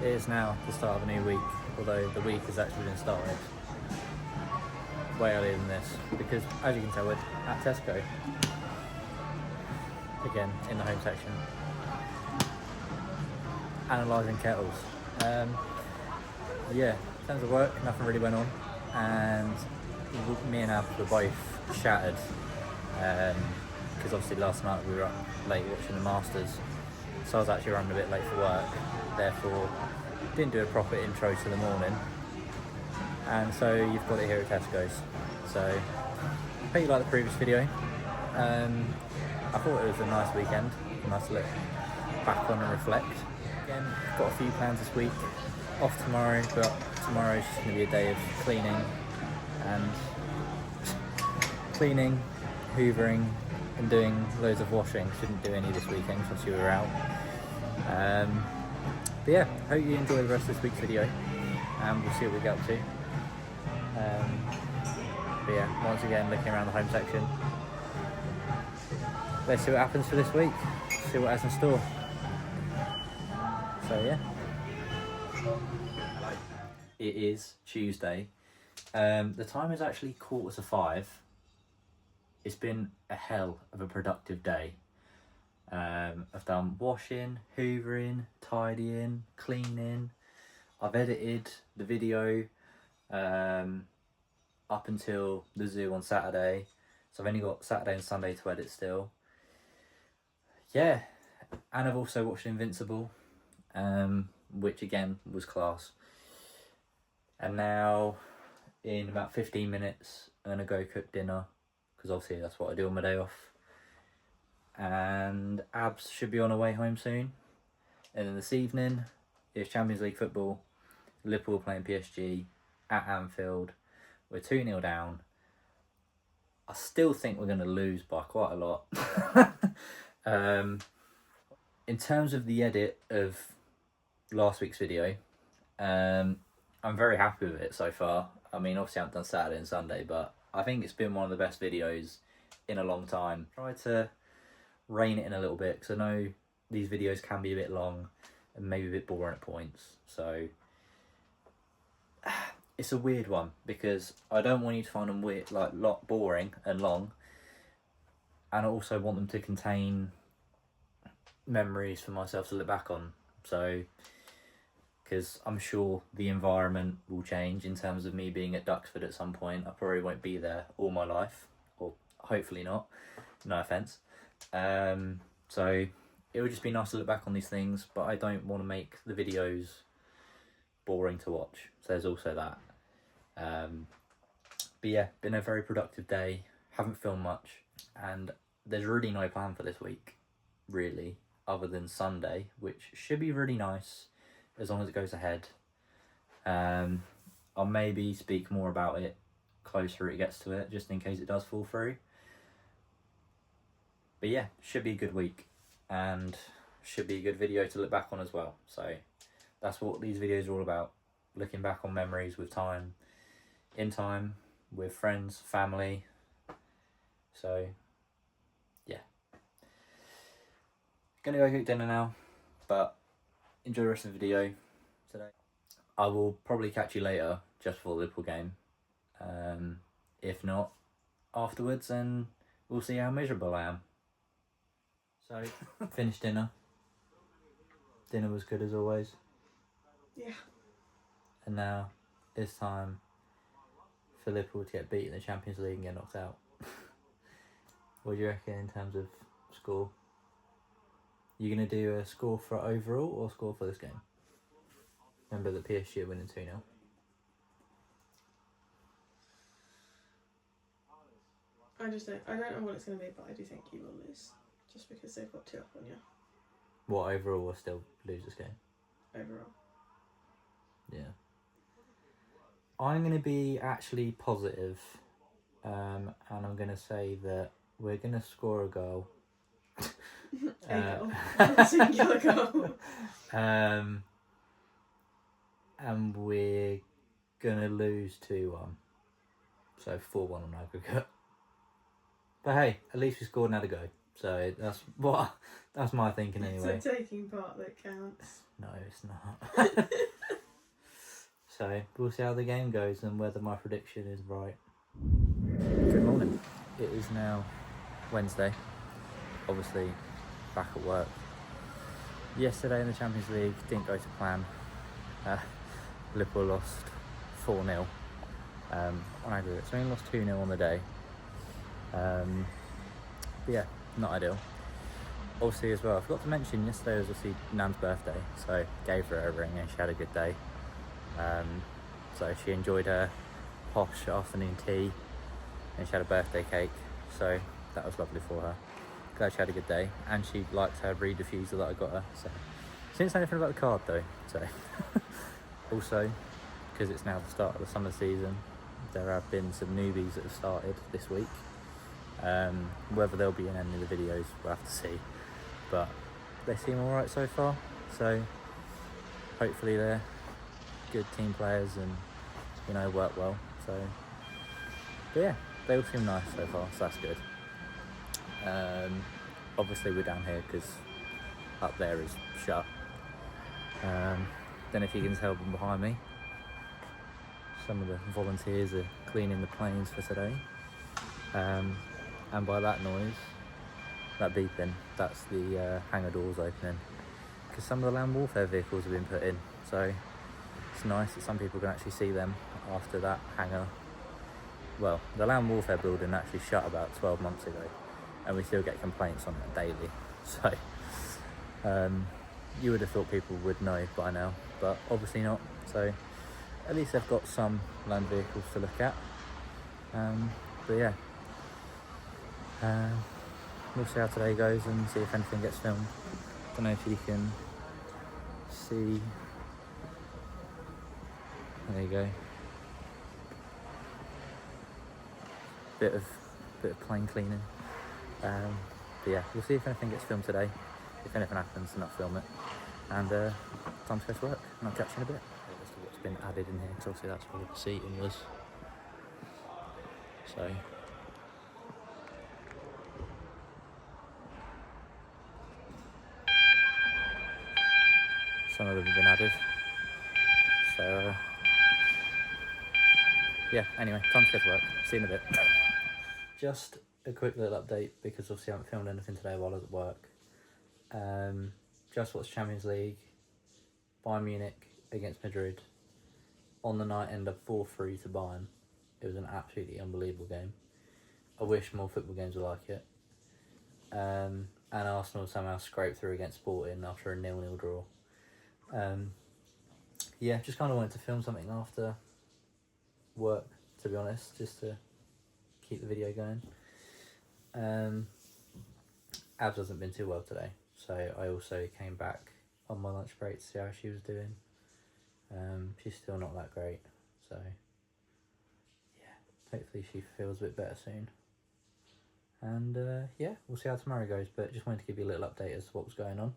It is now the start of a new week, although the week has actually been started way earlier than this, because as you can tell, we're at Tesco, again in the home section, analysing kettles. Yeah, in terms of work, nothing really went on, and me and Ab were both shattered, because obviously last night we were up late watching the Masters, so I was actually running a bit late for work, therefore didn't do a proper intro to the morning, and so you've got it here at Tesco's. So I hope you liked the previous video. I thought it was a nice weekend, nice to look back on and reflect. Again, got a few plans this week, off tomorrow, but tomorrow's just going to be a day of cleaning, hoovering and doing loads of washing. Shouldn't do any this weekend since you were out. But yeah, hope you enjoy the rest of this week's video, and we'll see what we get up to. But yeah, once again looking around the home section. Let's see what happens for this week, see what has in store. So yeah. It is Tuesday. The time is actually 4:45. It's been a hell of a productive day. I've done washing, hoovering, tidying, cleaning. I've edited the video up until the zoo on Saturday. So I've only got Saturday and Sunday to edit still. Yeah, and I've also watched Invincible, which again was class. And now, in about 15 minutes, I'm going to go cook dinner, because obviously that's what I do on my day off. And Abs should be on her way home soon. And then this evening, it's Champions League football. Liverpool playing PSG at Anfield. We're 2-0 down. I still think we're going to lose by quite a lot. In terms of the edit of last week's video, I'm very happy with it so far. I mean, obviously I haven't done Saturday and Sunday, but I think it's been one of the best videos in a long time. Try to rein it in a little bit, because I know these videos can be a bit long and maybe a bit boring at points. So it's a weird one, because I don't want you to find them weird, like boring and long, and I also want them to contain memories for myself to look back on. So, because I'm sure the environment will change in terms of me being at Duxford at some point. I probably won't be there all my life, or hopefully not, no offence. So it would just be nice to look back on these things, but I don't want to make the videos boring to watch, so there's also that. But yeah, been a very productive day, haven't filmed much, and there's really no plan for this week, really, other than Sunday, which should be really nice as long as it goes ahead. I'll maybe speak more about it closer it gets to it, just in case it does fall through. But yeah, should be a good week, and should be a good video to look back on as well. So that's what these videos are all about, looking back on memories with time, with friends, family. So yeah, gonna go cook dinner now, but enjoy the rest of the video today. I will probably catch you later, just before the Liverpool game. If not, afterwards, and we'll see how miserable I am. So, finished dinner. Dinner was good as always. Yeah. And now it's time for Liverpool to get beat in the Champions League and get knocked out. What do you reckon in terms of score? You going to do a score for overall or score for this game? Remember that PSG are winning 2-0. I don't know what it's going to be, but I do think you will lose, just because they've got 2 up on you What, overall, or still lose this game? overall. Yeah. I'm going to be actually positive, and I'm going to say that we're going to score a goal. A goal. A singular goal. And we're going to lose 2-1. So 4-1 on aggregate. But hey, at least we scored and had a go. So that's my thinking anyway. So taking part that counts. No, it's not. So we'll see how the game goes and whether my prediction is right. Good morning. It is now Wednesday. Obviously back at work. Yesterday in the Champions League didn't go to plan. Liverpool lost 4-0 on aggregate. So we only lost 2-0 on the day. But yeah, not ideal. Obviously as well, I forgot to mention yesterday was obviously Nan's birthday, so gave her a ring and she had a good day. So she enjoyed her posh afternoon tea and she had a birthday cake, so that was lovely for her. Glad she had a good day, and she liked her reed diffuser that I got her. So she didn't say anything about the card though. So also, because it's now the start of the summer season, there have been some newbies that have started this week. Whether they'll be in any of the videos, we'll have to see. But they seem alright so far, so hopefully they're good team players and work well. So but yeah, they all seem nice so far, so that's good. Obviously we're down here because up there is shut. Then if you can tell them behind me, some of the volunteers are cleaning the planes for today. And by that noise, that beeping, that's the hangar doors opening, because some of the land warfare vehicles have been put in, so it's nice that some people can actually see them after that hangar. Well, the land warfare building actually shut about 12 months ago, and we still get complaints on it daily. So you would have thought people would know by now, but obviously not. So at least they've got some land vehicles to look at. But yeah, we'll see how today goes and see if anything gets filmed. Don't know if you can see. There you go. Bit of plane cleaning. But yeah, we'll see if anything gets filmed today. If anything happens, then I'll film it. And time to go to work, and I'll catch you in a bit. This is what's been added in here, because obviously that's where the seating was. So some of them have been added. So yeah, anyway, time to go to work. See you in a bit. Just a quick little update, because obviously I haven't filmed anything today while I was at work. Just watched Champions League, Bayern Munich against Madrid. On the night, end up 4-3 to Bayern. It was an absolutely unbelievable game. I wish more football games were like it. And Arsenal somehow scraped through against Sporting after a 0-0 draw. Yeah, just kind of wanted to film something after work, to be honest, just to keep the video going. Abs hasn't been too well today, so I also came back on my lunch break to see how she was doing. She's still not that great, so yeah, hopefully she feels a bit better soon. And yeah, we'll see how tomorrow goes, but just wanted to give you a little update as to what was going on.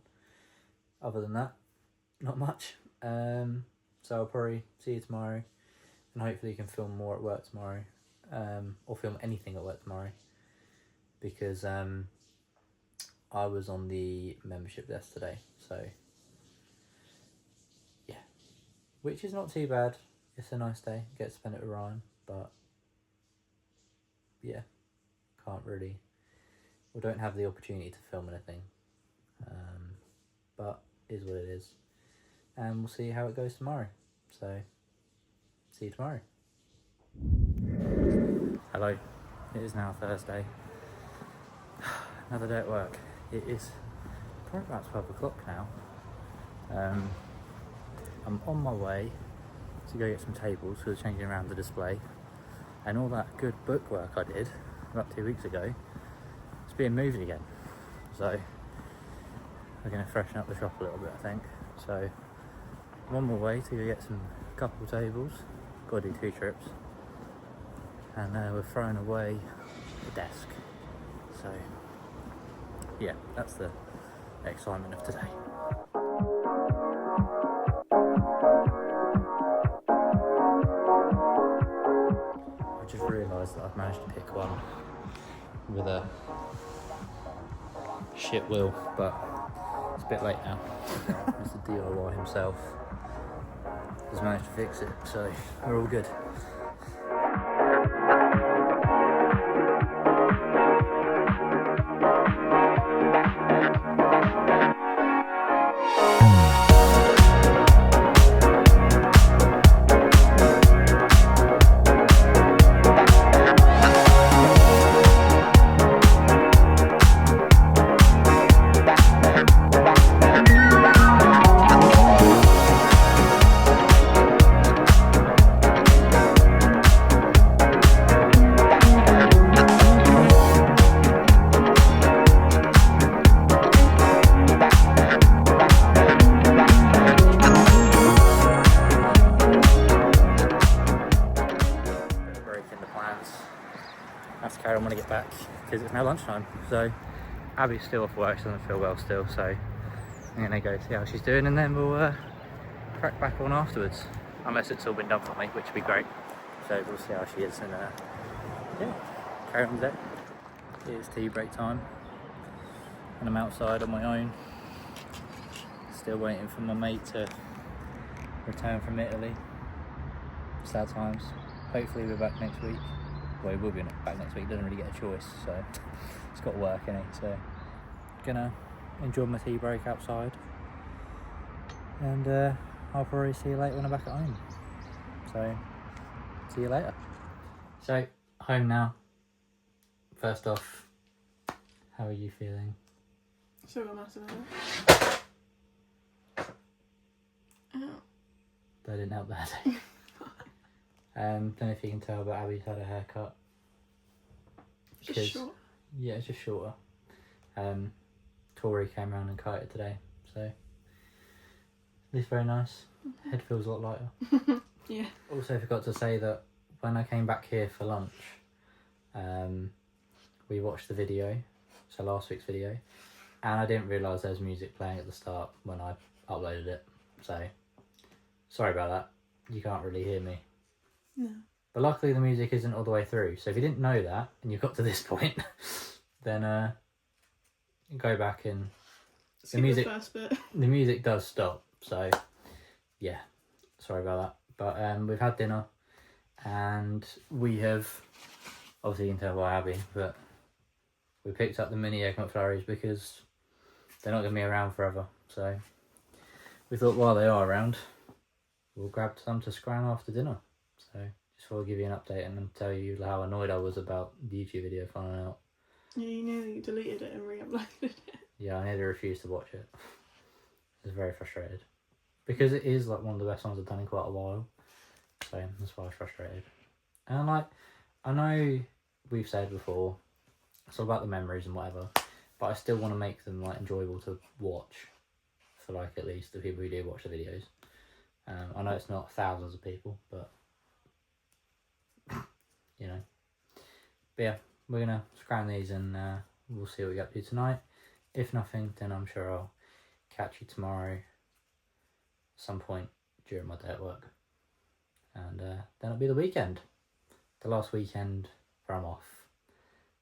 Other than that, not much. So I'll probably see you tomorrow, and hopefully you can film more at work tomorrow, or film anything at work tomorrow, because I was on the membership desk today, so yeah, which is not too bad. It's a nice day, get to spend it with Ryan, but yeah, we don't have the opportunity to film anything, but is what it is, and we'll see how it goes tomorrow. So see you tomorrow. Hello, it is now Thursday. Another day at work. It is probably about 12 o'clock now. I'm on my way to go get some tables for changing around the display, and all that good book work I did about 2 weeks ago is being moved again. So we're going to freshen up the shop a little bit, I think. So I'm on my way to go get some couple tables. Got to do 2 trips, and we're throwing away the desk. So yeah, that's the excitement of today. I just realised that I've managed to pick one with a shit wheel, but it's a bit late now. Mr. DIY himself has managed to fix it, so we're all good. That's carry on when I get back because it's now lunchtime. So Abby's still off work, she doesn't feel well still, so I'm gonna go see how she's doing and then we'll crack back on afterwards. Unless it's all been done for me, which would be great. So we'll see how she is and yeah, carry on with it. It's tea break time and I'm outside on my own. Still waiting for my mate to return from Italy. Sad times. Hopefully we're back next week. Well, he will be back next week, doesn't really get a choice, so it's got to work, innit? So, gonna enjoy my tea break outside, and I'll probably see you later when I'm back at home. So, see you later. So, home now. First off, how are you feeling? Still got massive headache. Ow. That didn't help that day. Don't know if you can tell, but Abby's had a haircut. Just short. Yeah, it's just shorter. Tori came around and cut it today, so it's very nice. Head feels a lot lighter. Yeah. Also forgot to say that when I came back here for lunch, we watched the video, so last week's video, and I didn't realise there was music playing at the start when I uploaded it, so sorry about that. You can't really hear me. No. But luckily the music isn't all the way through, so if you didn't know that and you got to this point, then go back and Skip the first bit. The music does stop, so yeah, sorry about that. But we've had dinner and we have, obviously you can tell by Abby, but we picked up the mini egg McFlurries because they're not going to be around forever, so we thought while they are around we'll grab some to scram after dinner. So just thought I'd give you an update and then tell you how annoyed I was about the YouTube video finding out. Yeah, you nearly deleted it and re-uploaded it. Yeah, I nearly refused to watch it. I was very frustrated. Because it is like one of the best ones I've done in quite a while. So that's why I was frustrated. And like, I know we've said before, it's all about the memories and whatever, but I still want to make them like enjoyable to watch for like at least the people who do watch the videos. I know it's not thousands of people, but you know. But yeah, we're gonna scram these and we'll see what we get up to tonight. If nothing, then I'm sure I'll catch you tomorrow some point during my day at work. And then it'll be the weekend. The last weekend where I'm off.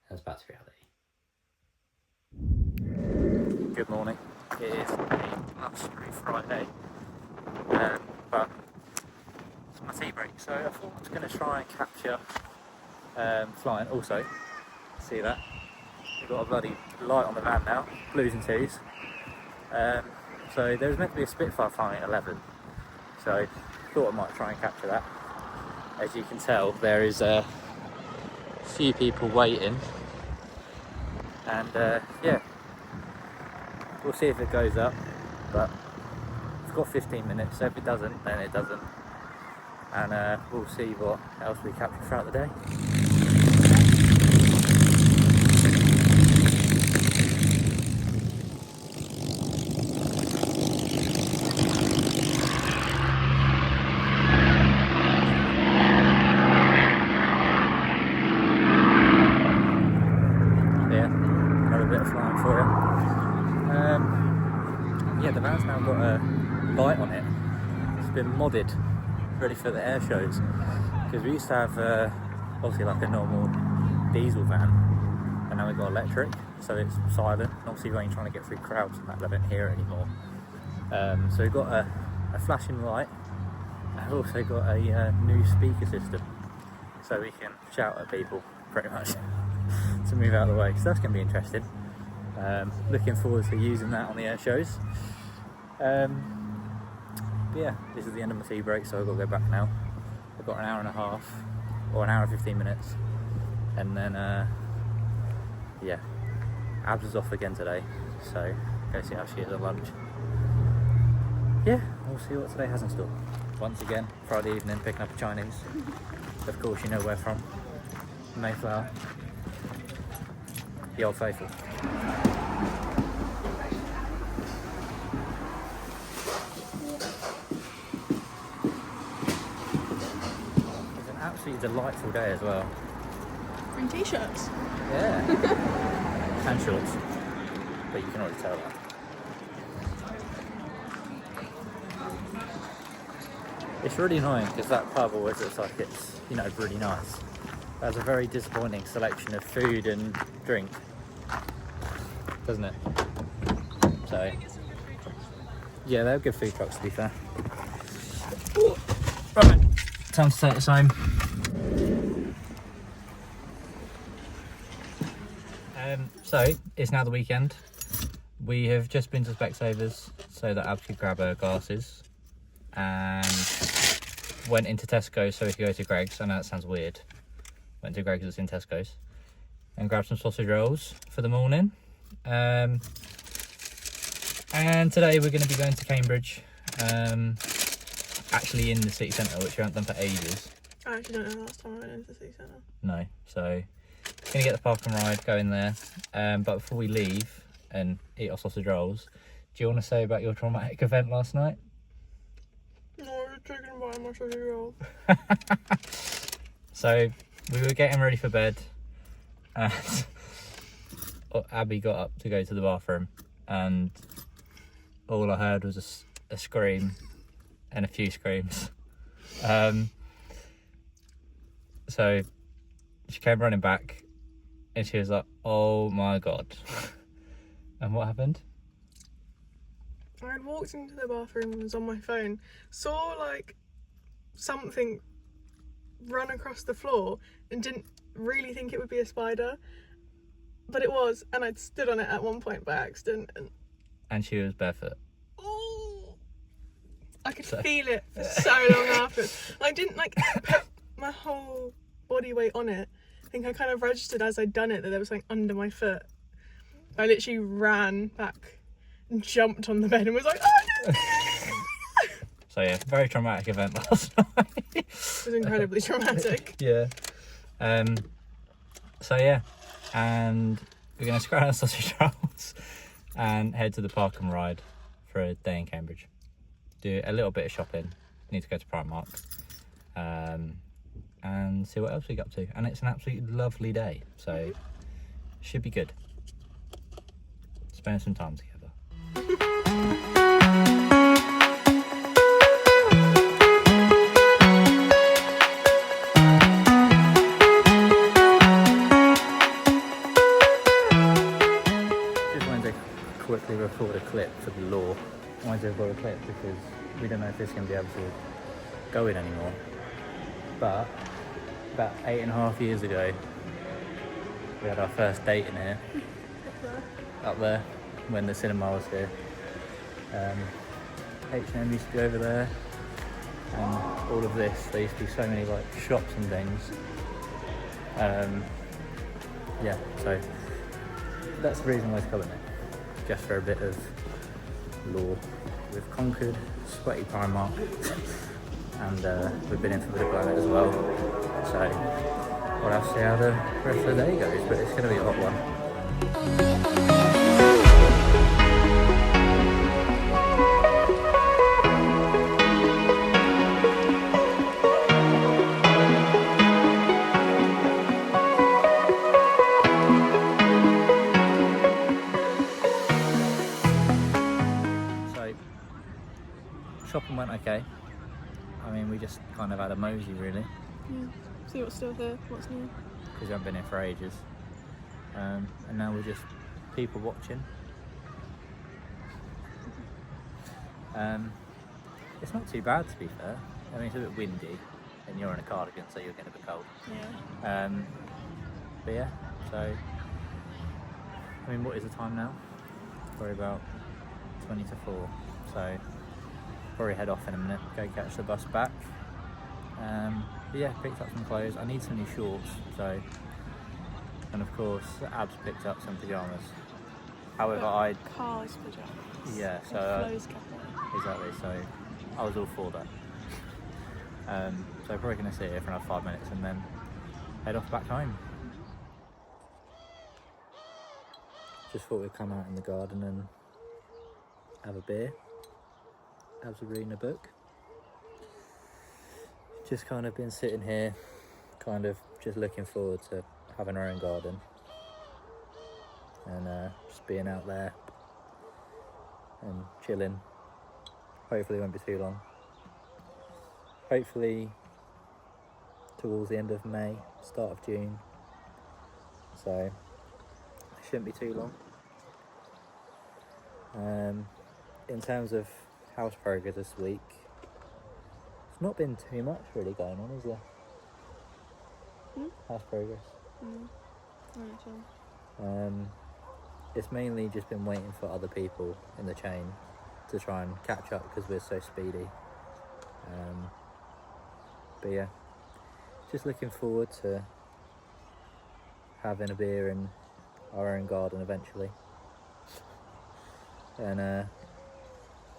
And it's back to reality. Good morning. It is a blustery Friday. But it's my tea break, so I thought I was going to try and capture flying. Also, see that? We've got a bloody light on the van now, blues and twos. So there was meant to be a Spitfire flying at 11, so I thought I might try and capture that. As you can tell, there is a few people waiting, and yeah, we'll see if it goes up, but it's got 15 minutes, so if it doesn't, then it doesn't, and we'll see what else we capture throughout the day. Yeah, the van's now got a light on it. It's been modded, ready for the air shows. Because we used to have, obviously like a normal diesel van, and now we've got electric. so it's silent. And obviously we're only trying to get through crowds and that, I don't hear it anymore. So we've got a flashing light. I've also got a new speaker system, so we can shout at people pretty much to move out of the way. So that's going to be interesting. Looking forward to using that on the air shows. But yeah, this is the end of my tea break, so I've got to go back now. I've got an hour and a half, or an hour and 15 minutes, and then yeah, Abs is off again today, so go see how she is at lunch. Yeah, we'll see what today has in store. Once again, Friday evening, picking up a Chinese. Of course, you know where from. Mayflower. The Old Faithful. It's an absolutely delightful day as well. In t-shirts. Yeah. And shorts. But you can already tell that. It's really annoying because that pub always looks like it's, you know, really nice. It has a very disappointing selection of food and drink, doesn't it? So, yeah, they're good food trucks to be fair. Right, time to take us home. So, it's now the weekend. We have just been to Specsavers so that Ab could grab her glasses, and went into Tesco's so we could go to Greg's. I know that sounds weird. Went to Greg's that's in Tesco's and grabbed some sausage rolls for the morning. And today we're going to be going to Cambridge, actually in the city centre, which we haven't done for ages. I actually don't know the last time I went into the city centre. No, so going to get the park and ride, go in there. But before we leave and eat our sausage rolls, do you want to say about your traumatic event last night? No, I was drinking by my sausage roll. So we were getting ready for bed, and Abby got up to go to the bathroom, and all I heard was a scream and a few screams. So she came running back, and she was like, "Oh my god!" And what happened? I had walked into the bathroom and was on my phone, saw like something run across the floor and didn't really think it would be a spider, but it was, and I'd stood on it at one point by accident, and she was barefoot. Oh, I could feel it for so long afterwards. I didn't like put my whole body weight on it. I think I kind of registered as I'd done it that there was something under my foot. I literally ran back and jumped on the bed and was like, oh no! So yeah, very traumatic event last night. It was incredibly traumatic. Yeah. So yeah, and we're going to scratch our sausage rolls and head to the park and ride for a day in Cambridge. Do a little bit of shopping. Need to go to Primark. And see what else we get up to. And it's an absolutely lovely day, so should be good. Spend some time together. Just wanted to quickly record a clip for the law. I wanted to record a clip because we don't know if this is going to be able to go in anymore. But about 8.5 years ago, we had our first date in here. Up there, when the cinema was here. H&M used to be over there, and all of this. There used to be so many like shops and things. Yeah, so that's the reason why it's coming in, just for a bit of lore. We've conquered sweaty Primark, and we've been in for a bit of Planet as well. So we'll have to see how the rest of the day goes, but it's going to be a hot one. Shopping went okay. I mean, we just kind of had a mosey really. Yeah. See what's still here, what's new. Because we haven't been here for ages. And now we're just people watching. It's not too bad, to be fair. I mean, it's a bit windy and you're in a cardigan, so you're getting a bit cold. Yeah. But yeah, so I mean, what is the time now? Probably about 20 to 4, so probably head off in a minute, go catch the bus back. But yeah, picked up some clothes. I need some new shorts, so, and of course Abs picked up some pyjamas. However, I Car's pajamas. yeah, so Flo's cafe. exactly, so I was all for that. So probably going to sit here for another 5 minutes and then head off back home. Just thought we'd come out in the garden and have a beer. Abs are reading a book. Just kind of been sitting here, kind of just looking forward to having our own garden and just being out there and chilling. Hopefully it won't be too long. Hopefully towards the end of May, start of June. So it shouldn't be too long. In terms of house progress this week, it's not been too much really going on, is there? House progress. It's mainly just been waiting for other people in the chain to try and catch up because we're so speedy. But yeah, just looking forward to having a beer in our own garden eventually. And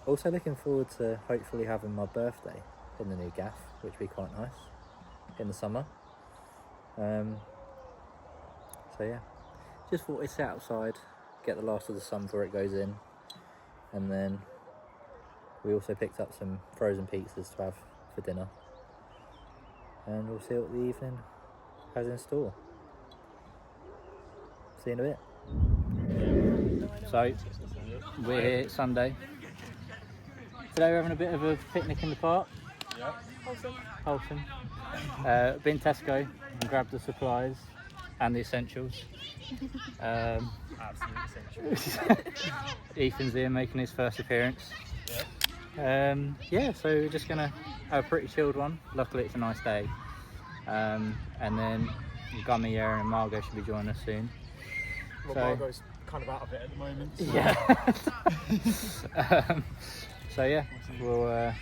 also looking forward to hopefully having my birthday in the new gaff, which would be quite nice in the summer. So yeah, just thought we'd sit outside, get the last of the sun before it goes in, and then we also picked up some frozen pizzas to have for dinner, and we'll see what the evening has in store. See you in a bit. So we're here Sunday. Today we're having a bit of a picnic in the park. Yeah. Wholesome. Been Tesco and grabbed the supplies and the essentials. Absolutely essential. Ethan's here making his first appearance. Yeah, so we're just gonna have a pretty chilled one. Luckily it's a nice day. And then Gummy, Aaron and Margot should be joining us soon. Well, So- Margot's kind of out of it at the moment. So. Yeah. So yeah, we'll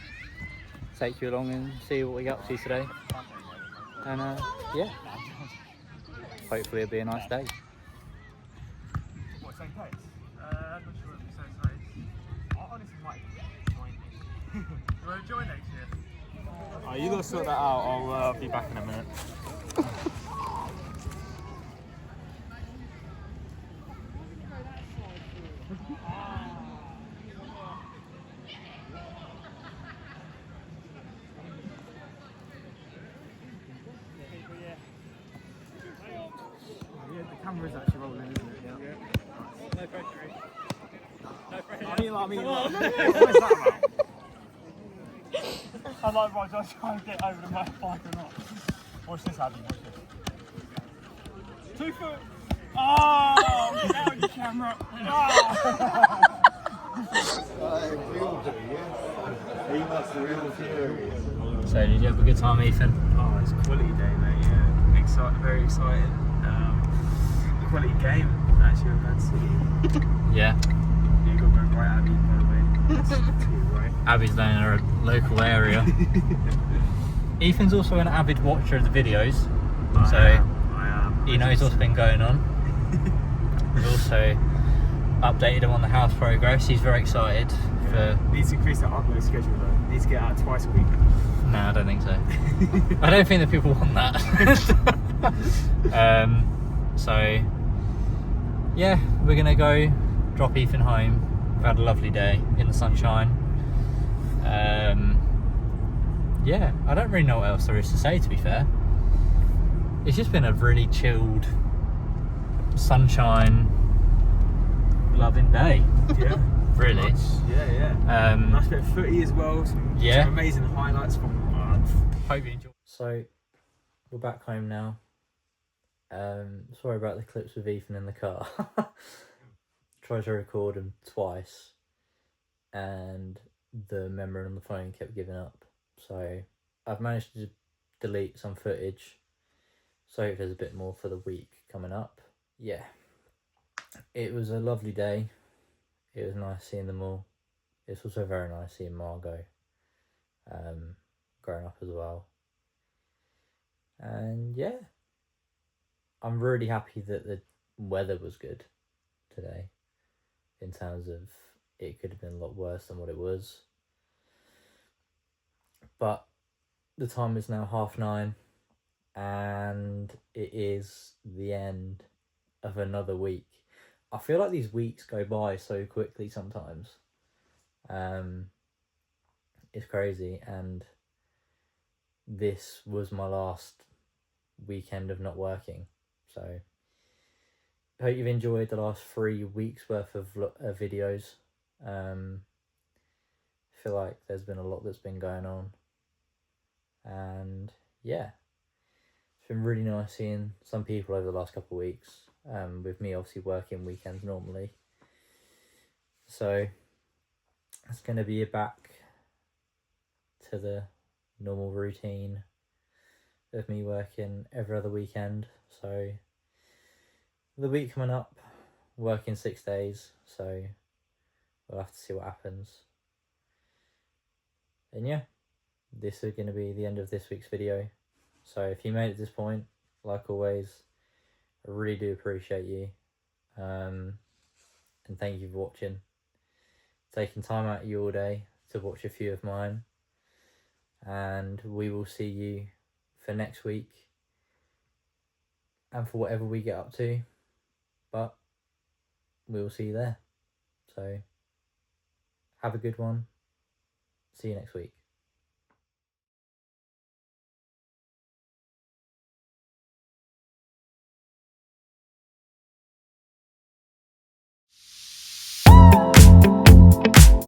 take you along and see what we get up to today. And yeah, hopefully it'll be a nice day. What, same place? I'm not sure if it's same place. I honestly might join. You want to join next year? Oh, you gotta sort that out. I'll be back in a minute. Yeah, the camera's actually rolling, isn't it? Yeah. No pressure. No pressure. I mean, what is that about? I like Roger, I'm trying to get over the motorbike or not. Watch this, Adam, watch this. 2 foot! Oh! Get out of the camera! So did you have a good time, Ethan? Oh, it's a quality day, mate, yeah. Very exciting. Quality game, actually, I'm glad to see. Yeah. You got to go right, Abby, by the way. That's too right. Abby's down in our local area. Ethan's also an avid watcher of the videos, so I am. he knows what's been going on. We've also updated him on the house progress. He's very excited for... Needs to increase the upload schedule though. Needs to get out twice a week. No, I don't think so. I don't think that people want that. So yeah, we're gonna go drop Ethan home. We've had a lovely day in the sunshine. Yeah, I don't really know what else there is to say, to be fair. It's just been a really chilled, sunshine loving day. Yeah. Really. Nice. Yeah. Nice bit of footy as well. Some amazing highlights from. Hope you enjoy. So we're back home now. Sorry about the clips with Ethan in the car. tried to record them twice, and the memory on the phone kept giving up. So I've managed to delete some footage, so there's a bit more for the week coming up. Yeah, it was a lovely day. It was nice seeing them all. It's also very nice seeing Margot growing up as well. And yeah, I'm really happy that the weather was good today, in terms of it could have been a lot worse than what it was. But the time is now 9:30, and it is the end of another week. I feel like these weeks go by so quickly sometimes. It's crazy, and this was my last weekend of not working. So I hope you've enjoyed the last 3 weeks worth of videos. I feel like there's been a lot that's been going on, and yeah, it's been really nice seeing some people over the last couple of weeks, with me obviously working weekends normally. So it's going to be back to the normal routine of me working every other weekend. So the week coming up, working 6 days, so we'll have to see what happens. And yeah, this is going to be the end of this week's video. So if you made it to this point, like always, I really do appreciate you, and thank you for watching, taking time out of your day to watch a few of mine, and we will see you for next week and for whatever we get up to, but we will see you there. So have a good one. See you next week.